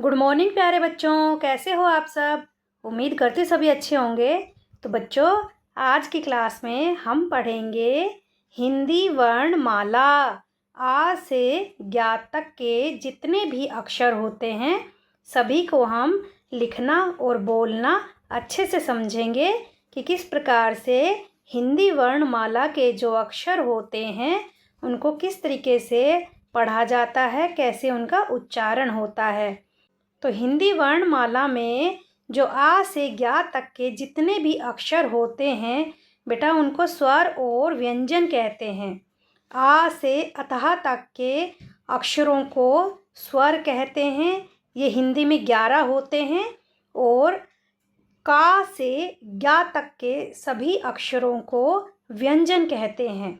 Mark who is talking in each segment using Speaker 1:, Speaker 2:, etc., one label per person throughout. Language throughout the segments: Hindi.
Speaker 1: गुड मॉर्निंग प्यारे बच्चों, कैसे हो आप सब। उम्मीद करते सभी अच्छे होंगे। तो बच्चों, आज की क्लास में हम पढ़ेंगे हिंदी वर्णमाला। आ से ज्ञा तक के जितने भी अक्षर होते हैं सभी को हम लिखना और बोलना अच्छे से समझेंगे कि किस प्रकार से हिंदी वर्णमाला के जो अक्षर होते हैं उनको किस तरीके से पढ़ा जाता है, कैसे उनका उच्चारण होता है। तो हिंदी वर्णमाला में जो आ से ज्ञा तक के जितने भी अक्षर होते हैं बेटा उनको स्वर और व्यंजन कहते हैं। आ से अतः तक के अक्षरों को स्वर कहते हैं, ये हिंदी में 11 होते हैं। और का से ज्ञा तक के सभी अक्षरों को व्यंजन कहते हैं।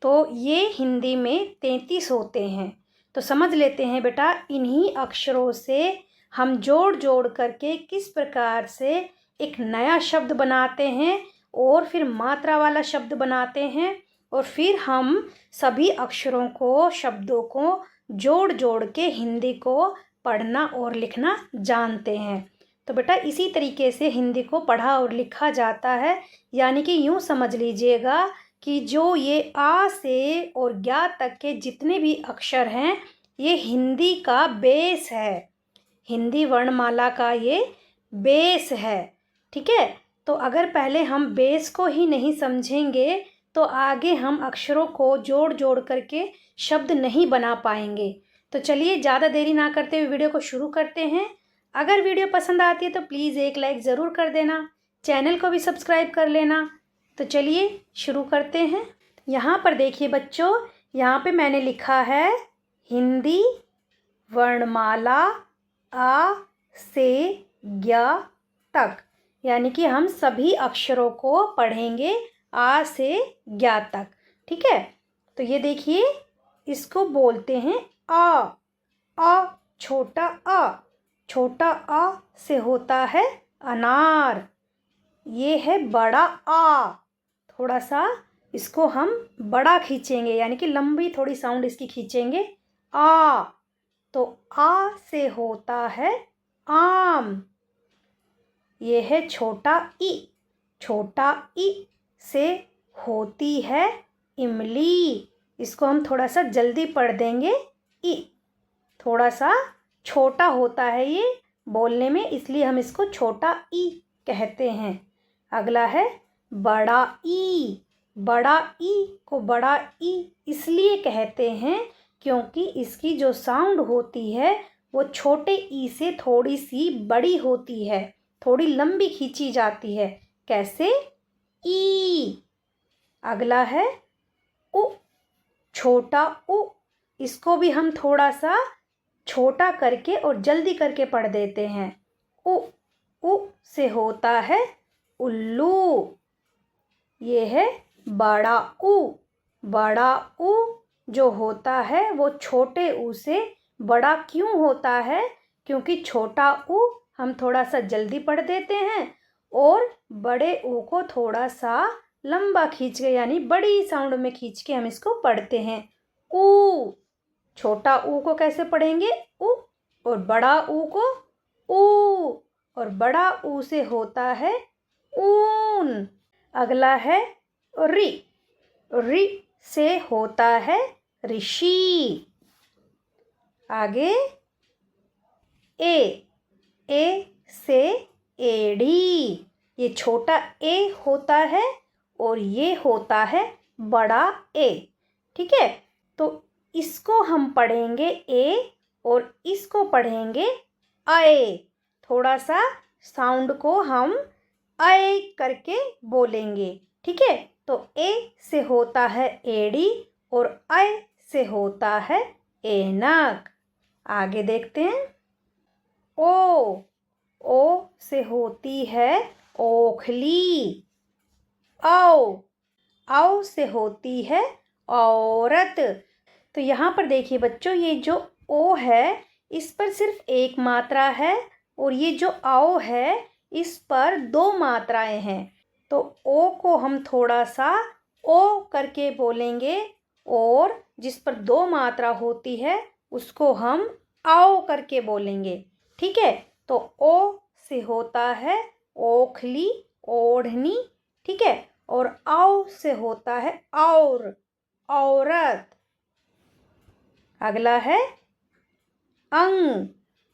Speaker 1: तो ये हिंदी में 33 होते हैं। तो समझ लेते हैं बेटा, इन्हीं अक्षरों से हम जोड़ जोड़ करके किस प्रकार से एक नया शब्द बनाते हैं और फिर मात्रा वाला शब्द बनाते हैं और फिर हम सभी अक्षरों को, शब्दों को जोड़ जोड़ के हिंदी को पढ़ना और लिखना जानते हैं। तो बेटा इसी तरीके से हिंदी को पढ़ा और लिखा जाता है। यानी कि यूँ समझ लीजिएगा कि जो ये आ से और ज्ञा तक के जितने भी अक्षर हैं ये हिंदी का बेस है, हिंदी वर्णमाला का ये बेस है। ठीक है, तो अगर पहले हम बेस को ही नहीं समझेंगे तो आगे हम अक्षरों को जोड़ जोड़ करके शब्द नहीं बना पाएंगे। तो चलिए ज़्यादा देरी ना करते हुए वीडियो को शुरू करते हैं। अगर वीडियो पसंद आती है तो प्लीज़ एक लाइक ज़रूर कर देना, चैनल को भी सब्सक्राइब कर लेना। तो चलिए शुरू करते हैं। यहाँ पर देखिए बच्चों, यहाँ पे मैंने लिखा है हिंदी वर्णमाला आ से ज्ञा तक। यानी कि हम सभी अक्षरों को पढ़ेंगे आ से ज्ञा तक। ठीक है, तो ये देखिए इसको बोलते हैं आ। छोटा आ, छोटा आ से होता है अनार। ये है बड़ा आ, थोड़ा सा इसको हम बड़ा खींचेंगे, यानी कि लंबी थोड़ी साउंड इसकी खींचेंगे आ। तो आ से होता है आम। ये है छोटा ई, छोटा ई से होती है इमली। इसको हम थोड़ा सा जल्दी पढ़ देंगे, ई थोड़ा सा छोटा होता है ये बोलने में, इसलिए हम इसको छोटा ई कहते हैं। अगला है बड़ा ई। बड़ा ई को बड़ा ई इसलिए कहते हैं क्योंकि इसकी जो साउंड होती है वो छोटे ई से थोड़ी सी बड़ी होती है, थोड़ी लंबी खींची जाती है। कैसे? ई। अगला है उ, छोटा उ। इसको भी हम थोड़ा सा छोटा करके और जल्दी करके पढ़ देते हैं। उ से होता है उल्लू। ये है बड़ा उ। बड़ा उ जो होता है वो छोटे उ से बड़ा क्यों होता है? क्योंकि छोटा उ हम थोड़ा सा जल्दी पढ़ देते हैं और बड़े उ को थोड़ा सा लंबा खींच के, यानी बड़ी साउंड में खींच के हम इसको पढ़ते हैं। उ। छोटा उ को कैसे पढ़ेंगे? उ। और बड़ा उ को ऊ। और बड़ा ऊ से होता है ऊन। अगला है रि। रि से होता है ऋषि। आगे ए। ए से एड़ी। ये छोटा ए होता है और ये होता है बड़ा ए। ठीक है, तो इसको हम पढ़ेंगे ए और इसको पढ़ेंगे आए। थोड़ा सा साउंड को हम आए करके बोलेंगे। ठीक है, तो ए से होता है एड़ी और आए से होता है ऐनक। आगे देखते हैं ओ। ओ से होती है ओखली। आओ। आओ से होती है औरत। तो यहाँ पर देखिए बच्चों, ये जो ओ है इस पर सिर्फ एक मात्रा है और ये जो आओ है इस पर 2 मात्राएं हैं। तो ओ को हम थोड़ा सा ओ करके बोलेंगे और जिस पर 2 मात्रा होती है उसको हम आओ करके बोलेंगे। ठीक है। तो ओ से होता है ओखली, ओढ़नी, ठीक है। और औ से होता है और, औरत। अगला है अंग,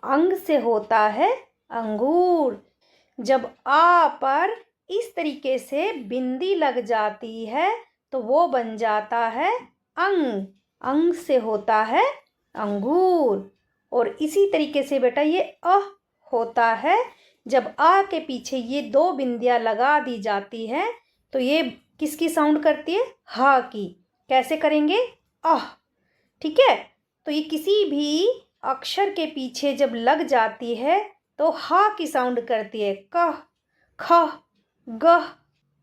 Speaker 1: अंग से होता है अंगूर। जब आ पर इस तरीके से बिंदी लग जाती है तो वो बन जाता है अंग, अंग से होता है अंगूर। और इसी तरीके से बेटा ये होता है, जब आ के पीछे ये दो बिंदियां लगा दी जाती है तो ये किसकी साउंड करती है? हा की। कैसे करेंगे? ठीक है। तो ये किसी भी अक्षर के पीछे जब लग जाती है तो हा की साउंड करती है, कह, ख, गह,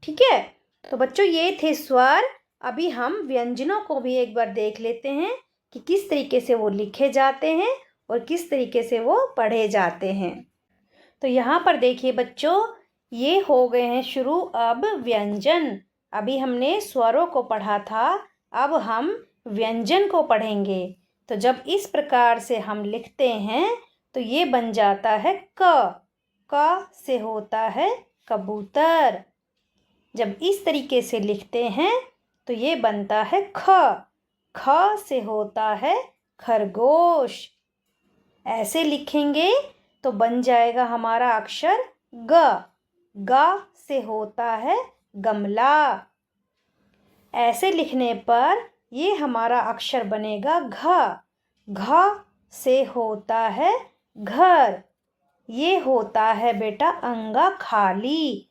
Speaker 1: ठीक है। तो बच्चों ये थे स्वर। अभी हम व्यंजनों को भी एक बार देख लेते हैं कि किस तरीके से वो लिखे जाते हैं और किस तरीके से वो पढ़े जाते हैं। तो यहाँ पर देखिए बच्चों, ये हो गए हैं शुरू अब व्यंजन। अभी हमने स्वरों को पढ़ा था, अब हम व्यंजन को पढ़ेंगे। तो जब इस प्रकार से हम लिखते हैं तो ये बन जाता है क से होता है कबूतर। जब इस तरीके से लिखते हैं तो ये बनता है ख से होता है खरगोश। ऐसे लिखेंगे तो बन जाएगा हमारा अक्षर ग से होता है गमला। ऐसे लिखने पर ये हमारा अक्षर बनेगा घ से होता है घर। ये होता है बेटा अंगा खाली।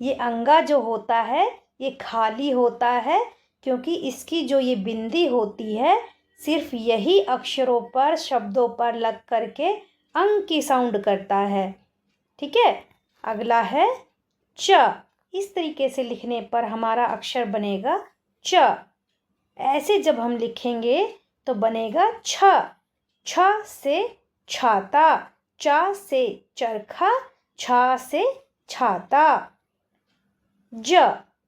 Speaker 1: ये अंगा जो होता है ये खाली होता है क्योंकि इसकी जो ये बिंदी होती है सिर्फ यही अक्षरों पर, शब्दों पर लग करके अंग की साउंड करता है, ठीक है। अगला है च। इस तरीके से लिखने पर हमारा अक्षर बनेगा च। ऐसे जब हम लिखेंगे तो बनेगा छ से छाता, चा से चरखा, छा से छाता।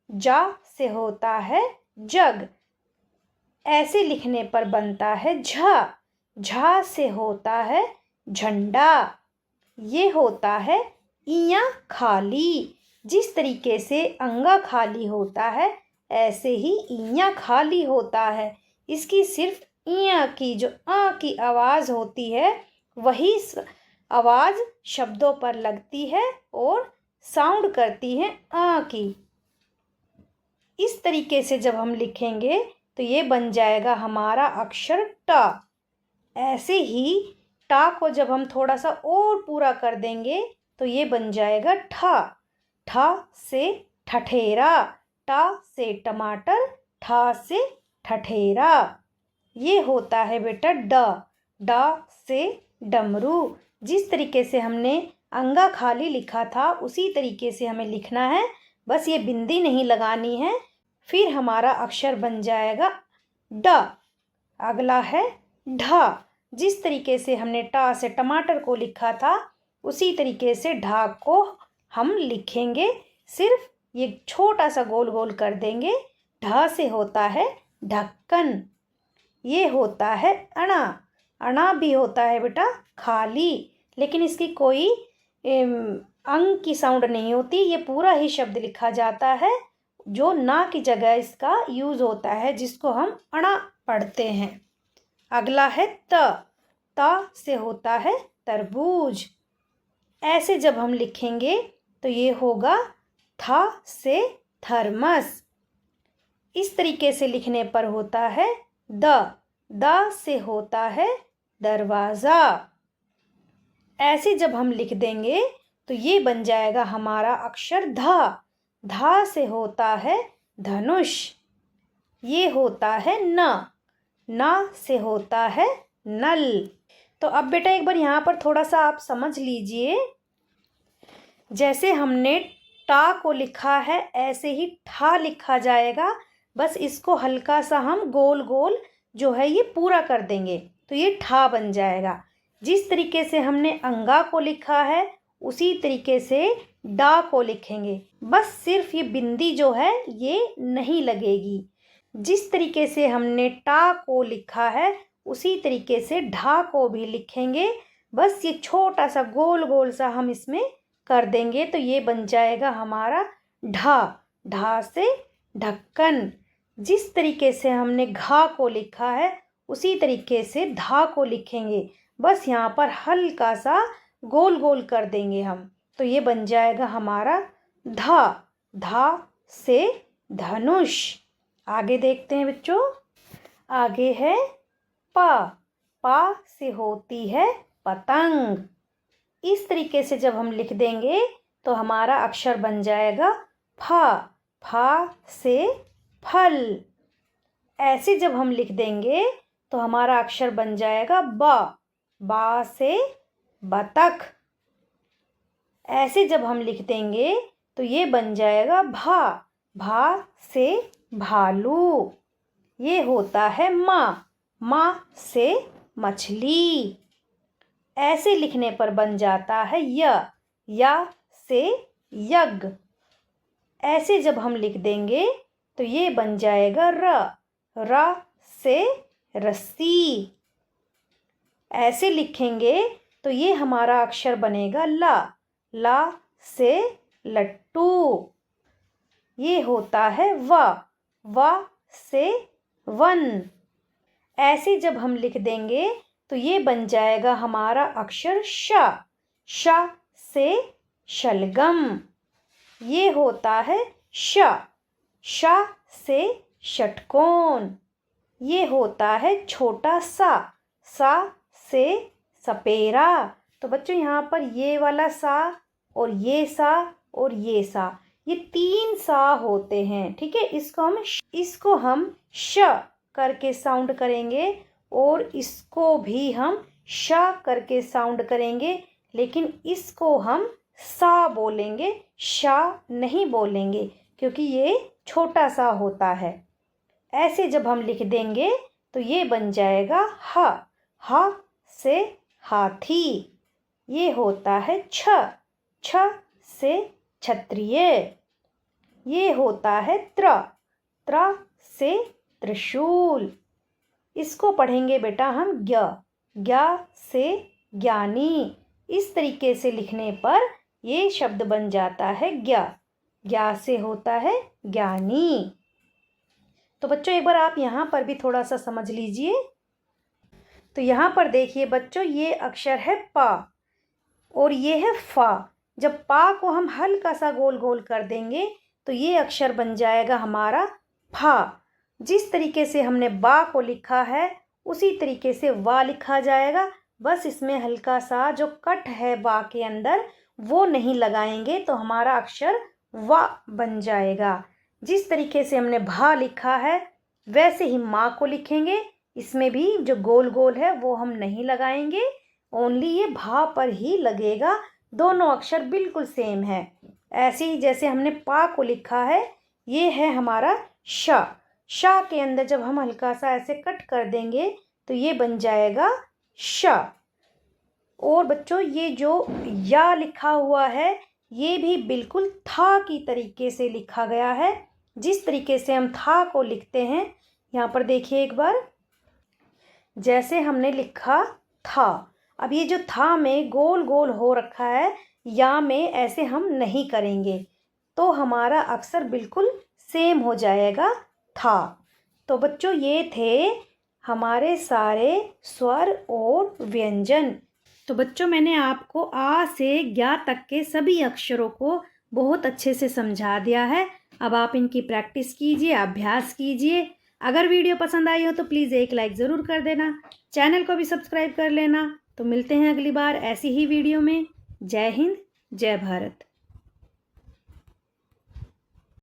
Speaker 1: जा से होता है जग। ऐसे लिखने पर बनता है झा से होता है झंडा। ये होता है इया खाली। जिस तरीके से अंगा खाली होता है ऐसे ही इया खाली होता है। इसकी सिर्फ इया की जो आ की आवाज़ होती है वही आवाज़ शब्दों पर लगती है और साउंड करती है आ की। इस तरीके से जब हम लिखेंगे तो ये बन जाएगा हमारा अक्षर टा। ऐसे ही टा को जब हम थोड़ा सा और पूरा कर देंगे तो ये बन जाएगा ठा से ठठेरा, टा से टमाटर, ठा से ठठेरा। ये होता है बेटा डा से डमरू। जिस तरीके से हमने अंगा खाली लिखा था उसी तरीके से हमें लिखना है, बस ये बिंदी नहीं लगानी है, फिर हमारा अक्षर बन जाएगा ड। अगला है ढ। जिस तरीके से हमने टा से टमाटर को लिखा था उसी तरीके से ढा को हम लिखेंगे, सिर्फ ये छोटा सा गोल गोल कर देंगे। ढ से होता है ढक्कन। ये होता है अणा। अणा भी होता है बेटा खाली, लेकिन इसकी कोई अंग की साउंड नहीं होती, ये पूरा ही शब्द लिखा जाता है जो ना की जगह इसका यूज़ होता है, जिसको हम अणा पढ़ते हैं। अगला है ता से होता है तरबूज। ऐसे जब हम लिखेंगे तो ये होगा था से थर्मस। इस तरीके से लिखने पर होता है द से होता है दरवाज़ा। ऐसे जब हम लिख देंगे तो ये बन जाएगा हमारा अक्षर धा से होता है धनुष। ये होता है ना से होता है नल। तो अब बेटा एक बार यहाँ पर थोड़ा सा आप समझ लीजिए, जैसे हमने टा को लिखा है ऐसे ही ठा लिखा जाएगा, बस इसको हल्का सा हम गोल गोल जो है ये पूरा कर देंगे तो ये ठा बन जाएगा। जिस तरीके से हमने अंगा को लिखा है उसी तरीके से डा को लिखेंगे, बस सिर्फ ये बिंदी जो है ये नहीं लगेगी। जिस तरीके से हमने टा को लिखा है उसी तरीके से ढा को भी लिखेंगे, बस ये छोटा सा गोल गोल सा हम इसमें कर देंगे तो ये बन जाएगा हमारा ढा। ढा से ढक्कन। जिस तरीके से हमने घा को लिखा है उसी तरीके से धा को लिखेंगे, बस यहाँ पर हल्का सा गोल गोल कर देंगे हम, तो ये बन जाएगा हमारा धा। धा से धनुष। आगे देखते हैं बच्चों, आगे है पा। पा से होती है पतंग। इस तरीके से जब हम लिख देंगे तो हमारा अक्षर बन जाएगा फा। फा से फल। ऐसे जब हम लिख देंगे तो हमारा अक्षर बन जाएगा बा। बा से बतख। ऐसे जब हम लिख देंगे तो ये बन जाएगा भा। भा से भालू। ये होता है माँ। माँ से मछली। ऐसे लिखने पर बन जाता है य। या से यज्ञ। ऐसे जब हम लिख देंगे तो ये बन जाएगा र। र से रस्सी। ऐसे लिखेंगे तो ये हमारा अक्षर बनेगा ला। ला से लट्टू। ये होता है वा। वा से वन। ऐसे जब हम लिख देंगे तो ये बन जाएगा हमारा अक्षर शा। शा से शलगम। ये होता है शा। शा से षटकोण। ये होता है छोटा सा। सा से सपेरा। तो बच्चों यहाँ पर ये वाला सा और ये सा और ये सा, ये 3 सा होते हैं, ठीक है। इसको हम श करके साउंड करेंगे और इसको भी हम श करके साउंड करेंगे, लेकिन इसको हम सा बोलेंगे, शा नहीं बोलेंगे क्योंकि ये छोटा सा होता है। ऐसे जब हम लिख देंगे तो ये बन जाएगा ह। ह से हाथी। ये होता है छ। छ से क्षत्रिय। ये होता है त्र। त्र से त्रिशूल। इसको पढ़ेंगे बेटा हम ज्ञ। ज्ञ से ज्ञानी। इस तरीके से लिखने पर ये शब्द बन जाता है ज्ञ। ज्ञ से होता है ज्ञानी। तो बच्चों एक बार आप यहाँ पर भी थोड़ा सा समझ लीजिए। तो यहाँ पर देखिए बच्चों, ये अक्षर है पा और ये है फा। जब पा को हम हल्का सा गोल गोल कर देंगे तो ये अक्षर बन जाएगा हमारा फा। जिस तरीके से हमने बा को लिखा है उसी तरीके से वा लिखा जाएगा, बस इसमें हल्का सा जो कट है बा के अंदर वो नहीं लगाएंगे तो हमारा अक्षर वा बन जाएगा। जिस तरीके से हमने भा लिखा है वैसे ही माँ को लिखेंगे। इसमें भी जो गोल गोल है वो हम नहीं लगाएंगे, ओनली ये भा पर ही लगेगा। दोनों अक्षर बिल्कुल सेम है। ऐसे ही जैसे हमने पा को लिखा है, ये है हमारा शा। शा के अंदर जब हम हल्का सा ऐसे कट कर देंगे तो ये बन जाएगा शा। और बच्चों ये जो या लिखा हुआ है ये भी बिल्कुल था की तरीके से लिखा गया है। जिस तरीके से हम था को लिखते हैं, यहाँ पर देखिए एक बार, जैसे हमने लिखा था। अब ये जो था में गोल गोल हो रखा है, या में ऐसे हम नहीं करेंगे तो हमारा अक्षर बिल्कुल सेम हो जाएगा था। तो बच्चों ये थे हमारे सारे स्वर और व्यंजन। तो बच्चों मैंने आपको आ से ज्ञा तक के सभी अक्षरों को बहुत अच्छे से समझा दिया है। अब आप इनकी प्रैक्टिस कीजिए, अभ्यास कीजिए। अगर वीडियो पसंद आई हो तो प्लीज़ एक लाइक ज़रूर कर देना, चैनल को भी सब्सक्राइब कर लेना। तो मिलते हैं अगली बार ऐसी ही वीडियो में। जय हिंद, जय भारत।